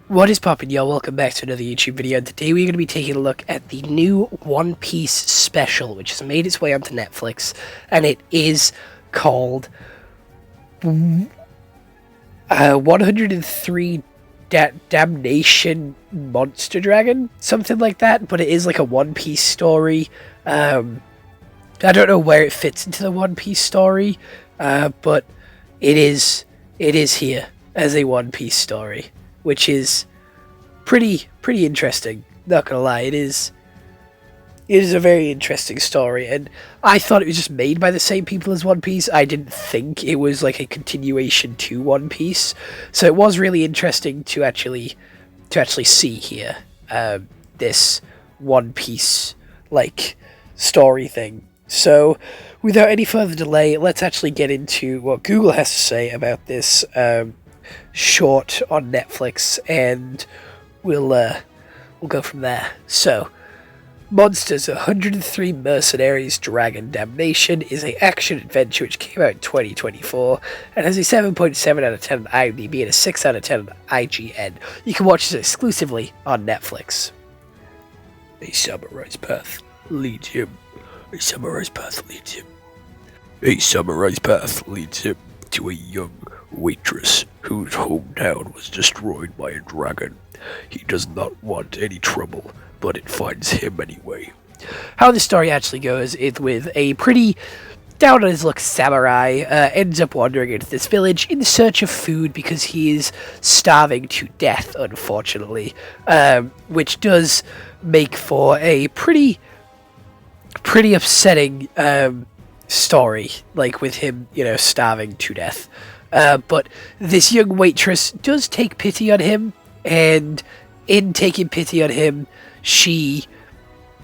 What is poppin', y'all? Welcome back to another YouTube video, and today we're going to be taking a look at the new One Piece special, which has made its way onto Netflix, and it is called 103 Damnation Monster Dragon, something like that, but it is like a One Piece story. I don't know where it fits into the One Piece story, but it is here as a One Piece story, which is pretty interesting. Not gonna lie, it is a very interesting story, and I thought it was just made by the same people as One Piece. I didn't think it was like a continuation to One Piece, so it was really interesting to actually see here this One Piece like story thing. So, without any further delay, let's actually get into what Google has to say about this short on Netflix, and we'll go from there. So, Monsters 103 Mercenaries Dragon Damnation is an action adventure which came out in 2024 and has a 7.7 out of 10 on IMDb and a 6 out of 10 on IGN. You can watch this exclusively on Netflix. A samurai's path leads him. A samurai's path leads him. A samurai's path leads him to a young waitress whose hometown was destroyed by a dragon. He does not want any trouble, but it finds him anyway. How the story actually goes is with a pretty down on his luck samurai ends up wandering into this village in search of food because he is starving to death, unfortunately, which does make for a pretty upsetting story, like with him, starving to death. But this young waitress does take pity on him, and in taking pity on him, she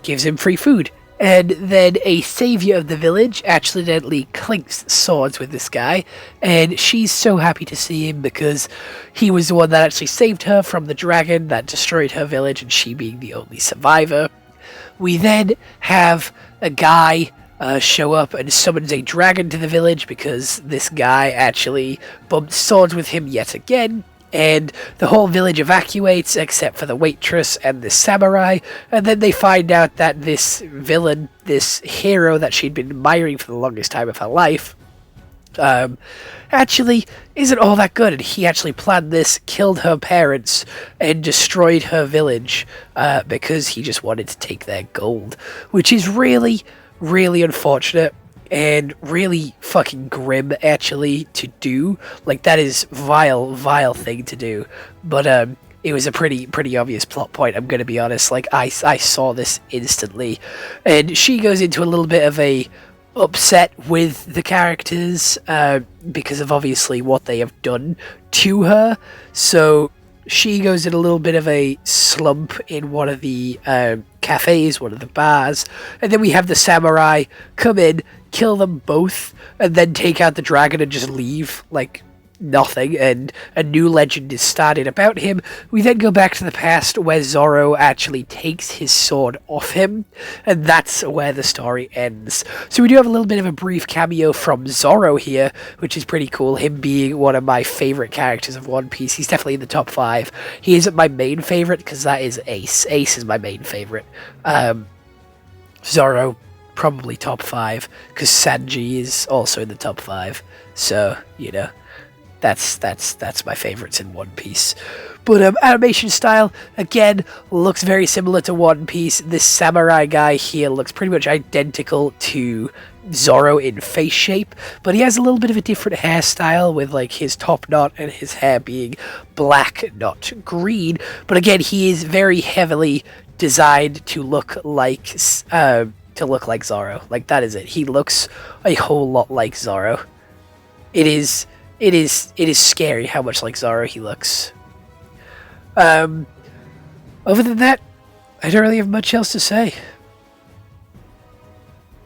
gives him free food. And then a savior of the village accidentally clinks swords with this guy, and she's so happy to see him because he was the one that actually saved her from the dragon that destroyed her village, and she being the only survivor. We then have a guy show up and summons a dragon to the village because this guy actually bumped swords with him yet again, and the whole village evacuates except for the waitress and the samurai, and then they find out that this villain, this hero that she'd been admiring for the longest time of her life, actually isn't all that good, and he actually planned this, killed her parents, and destroyed her village because he just wanted to take their gold, which is really unfortunate and really fucking grim actually to do. Like, that is vile thing to do, but it was a pretty obvious plot point, I'm gonna be honest. Like, I saw this instantly, and she goes into a little bit of a upset with the characters because of obviously what they have done to her, so she goes in a little bit of a slump in one of the cafes, one of the bars, and then we have the samurai come in, kill them both, and then take out the dragon and just leave like nothing, and a new legend is started about him. We then go back to the past where Zoro actually takes his sword off him, and that's where the story ends. So we do have a little bit of a brief cameo from Zoro here, which is pretty cool, him being one of my favorite characters of One Piece. He's definitely in the top 5. He isn't my main favorite because that is Ace. Ace is my main favorite. Zoro probably top 5 because Sanji is also in the top 5, so that's my favorites in One Piece. But animation style, again, looks very similar to One Piece. This samurai guy here looks pretty much identical to Zoro in face shape, but he has a little bit of a different hairstyle with like his top knot and his hair being black, not green. But again, he is very heavily designed to look like Zoro. Like, that is it. He looks a whole lot like Zoro. It is scary how much like Zoro he looks. Other than that, I don't really have much else to say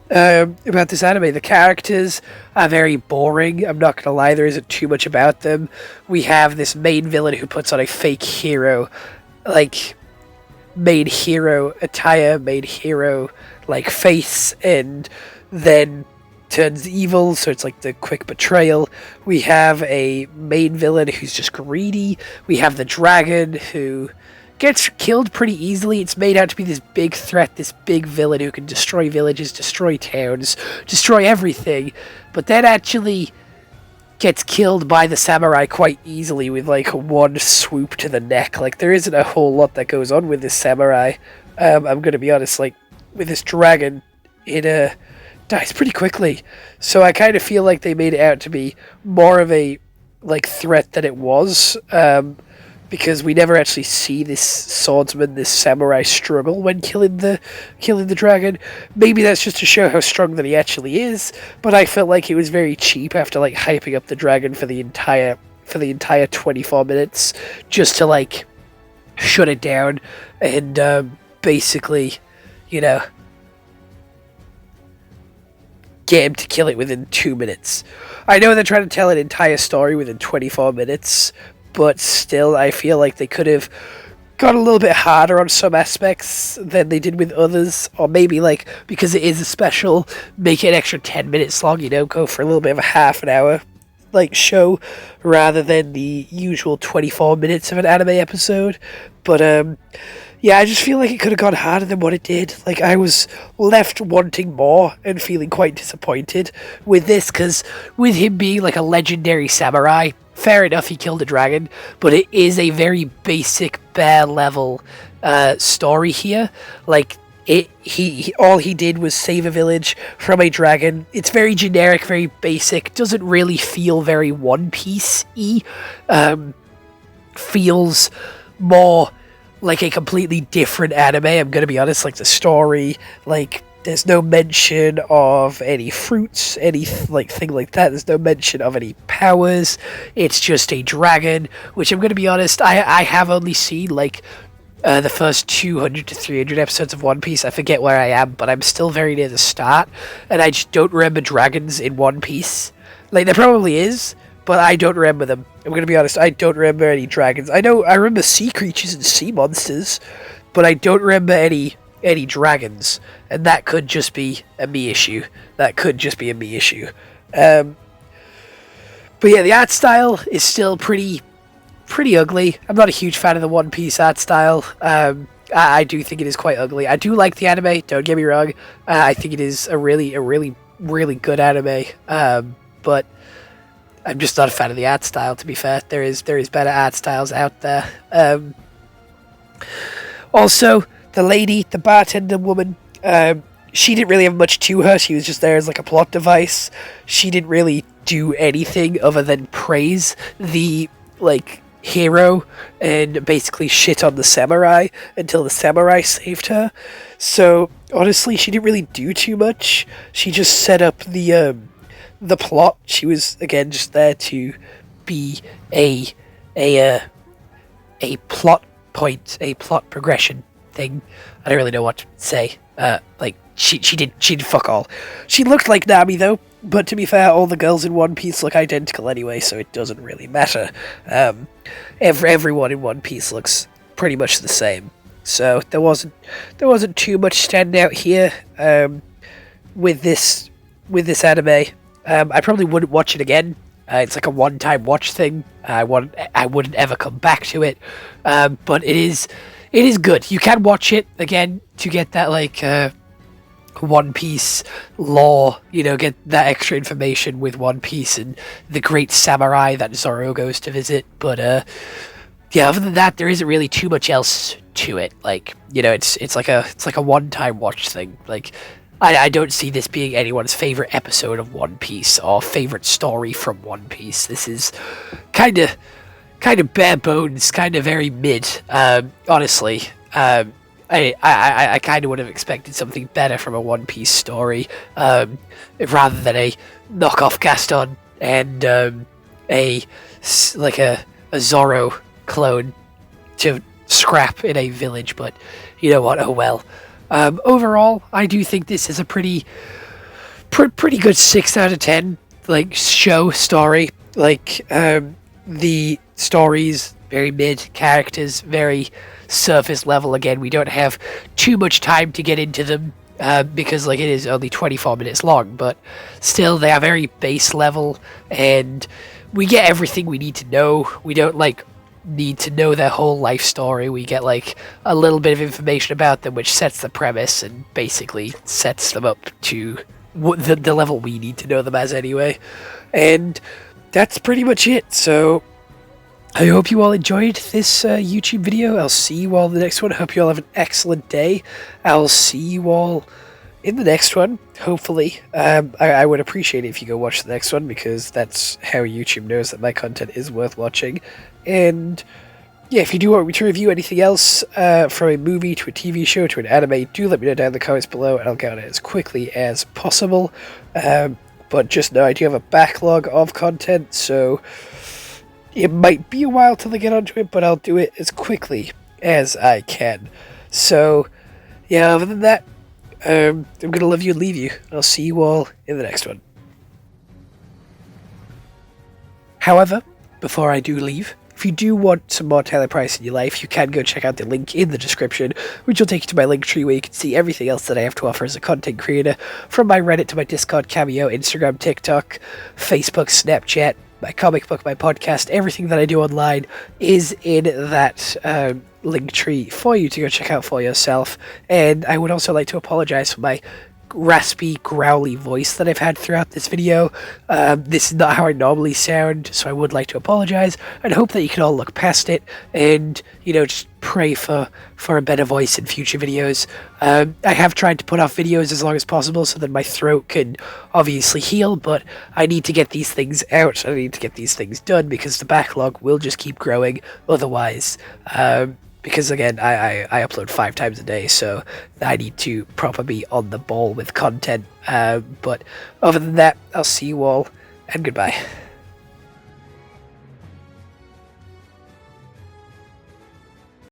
about this anime. The characters are very boring, I'm not gonna lie, there isn't too much about them. We have this main villain who puts on a fake hero, like, main hero attire, main hero, like, face, and then turns evil, so it's like the quick betrayal. We have a main villain who's just greedy. We have the dragon who gets killed pretty easily. It's made out to be this big threat, this big villain who can destroy villages, destroy towns, destroy everything, but that actually gets killed by the samurai quite easily with like one swoop to the neck. Like, there isn't a whole lot that goes on with this samurai. I'm gonna be honest, like, with this dragon, it dies pretty quickly. So I kind of feel like they made it out to be more of a like threat than it was. Because we never actually see this swordsman, this samurai struggle when killing the dragon. Maybe that's just to show how strong that he actually is, but I felt like it was very cheap after like hyping up the dragon for the entire 24 minutes just to like shut it down and basically, you know, get him to kill it within 2 minutes. I know they're trying to tell an entire story within 24 minutes, but still, I feel like they could have gone a little bit harder on some aspects than they did with others. Or maybe, like, because it is a special, make it an extra 10 minutes long, you know, go for a little bit of a half an hour, like, show, rather than the usual 24 minutes of an anime episode. But, yeah, I just feel like it could have gone harder than what it did. Like, I was left wanting more and feeling quite disappointed with this, because with him being, like, a legendary samurai, fair enough, he killed a dragon, but it is a very basic, bare level story here. Like, he all he did was save a village from a dragon. It's very generic, very basic, doesn't really feel very One Piece-y. Feels more like a completely different anime, I'm gonna be honest. Like, the story, like, there's no mention of any fruits, any like thing like that. There's no mention of any powers. It's just a dragon, which I'm going to be honest, I have only seen like the first 200 to 300 episodes of One Piece. I forget where I am, but I'm still very near the start, and I just don't remember dragons in One Piece. Like, there probably is, but I don't remember them. I'm going to be honest, I don't remember any dragons. I remember sea creatures and sea monsters, but I don't remember any dragons, and that could just be a me issue. But yeah, the art style is still pretty ugly. I'm not a huge fan of the One Piece art style. I do think it is quite ugly. I do like the anime, don't get me wrong. I think it is a really good anime, but I'm just not a fan of the art style, to be fair. There is better art styles out there. Also, the lady, the bartender woman, she didn't really have much to her. She was just there as like a plot device. She didn't really do anything other than praise the like hero and basically shit on the samurai until the samurai saved her. So honestly, she didn't really do too much. She just set up the plot. She was again just there to be a plot point, a plot progression thing. I don't really know what to say. Like, she did fuck all. She looked like Nami though, but to be fair, all the girls in One Piece look identical anyway, so it doesn't really matter. Everyone in One Piece looks pretty much the same, so there wasn't too much standout here with this anime. I probably wouldn't watch it again. It's like a one-time watch thing. I wouldn't ever come back to it, but it is good. You can watch it again to get that like One Piece lore, you know, get that extra information with One Piece and the great samurai that Zoro goes to visit. But yeah, other than that, there isn't really too much else to it. Like, you know, it's like a one-time watch thing. Like, I don't see this being anyone's favorite episode of One Piece or favorite story from One Piece. This is kind of bare bones, kind of very mid. Honestly, I kind of would have expected something better from a One Piece story, rather than a knockoff Gaston and a Zorro clone to scrap in a village. But you know what? Oh well. Overall, I do think this is a pretty good 6 out of 10. Like, show story. Like, the stories very mid, characters very surface level. Again, we don't have too much time to get into them. because like it is only 24 minutes long, but still they are very base level, and we get everything we need to know. We don't like need to know their whole life story. We get like a little bit of information about them, which sets the premise and basically sets them up to the level we need to know them as anyway. And that's pretty much it. So I hope you all enjoyed this YouTube video. I'll see you all in the next one. I hope you all have an excellent day. I'll see you all in the next one, hopefully. I would appreciate it if you go watch the next one, because that's how YouTube knows that my content is worth watching. And yeah, if you do want me to review anything else, from a movie to a TV show to an anime, do let me know down in the comments below, and I'll get on it as quickly as possible. But just know I do have a backlog of content, so it might be a while till I get onto it, but I'll do it as quickly as I can. So yeah, other than that, I'm gonna love you and leave you. I'll see you all in the next one. However, before I do leave, if you do want some more Tyler Price in your life, you can go check out the link in the description, which will take you to my link tree where you can see everything else that I have to offer as a content creator, from my Reddit to my Discord, Cameo, Instagram, TikTok, Facebook, Snapchat, my comic book, my podcast. Everything that I do online is in that link tree for you to go check out for yourself. And I would also like to apologize for my raspy, growly voice that I've had throughout this video. This is not how I normally sound, so I would like to apologize, and hope that you can all look past it and, you know, just pray for a better voice in future videos. I have tried to put off videos as long as possible so that my throat can obviously heal, but I need to get these things out. I need to get these things done, because the backlog will just keep growing otherwise. Because again, I upload 5 times a day, so I need to properly be on the ball with content. But other than that, I'll see you all, and goodbye.